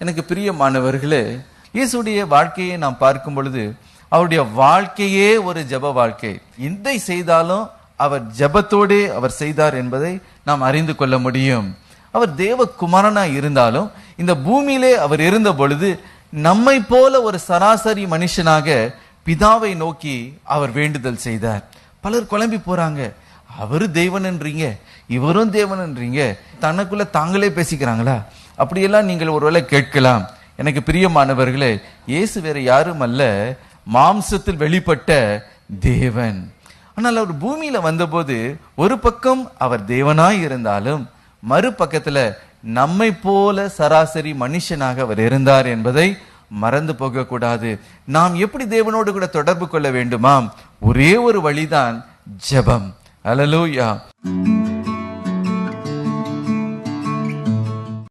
எனக்கு பிரியமானவர்களே, இயேசுடைய வாழ்க்கையை நாம் பார்க்கும் பொழுது அவருடைய வாழ்க்கையே ஒரு ஜெப வாழ்க்கை. எதை செய்தாலும் அவர் ஜெபத்தோடே அவர் செய்தார் என்பதை நாம் அறிந்து கொள்ள முடியும். அவர் தேவகுமாரனா இருந்தாலும் இந்த பூமியிலே அவர் இருந்த பொழுது நம்மை போல ஒரு சராசரி மனுஷனாக பிதாவை நோக்கி அவர் வேண்டுதல் செய்தார். பலர் குழம்பி போறாங்க, அவரு தேவன்ன்றீங்க, இவரும் தேவன்ன்றீங்க, தனக்குள்ள தாங்களே பேசிக்கிறாங்களா? அப்படியெல்லாம் நீங்கள் ஒருவேளை கேட்கலாம். எனக்கு பிரியமானவர்களே, இயேசு வேற யாரும் அல்ல, மாம்சத்தில் வெளிப்பட்ட தேவன். ஆனால் அவர் பூமியில வந்தபோது ஒரு பக்கம் அவர் தேவனாய் இருந்தாலும் மறுபக்கத்துல நம்மை போல சராசரி மனுஷனாக அவர் இருந்தார் என்பதை மறந்து போக கூடாது. நாம் எப்படி தேவனோடு கூட தொடர்பு கொள்ள வேண்டுமாம்? ஒரே ஒரு வழிதான் ஜெபம். அல்லேலூயா.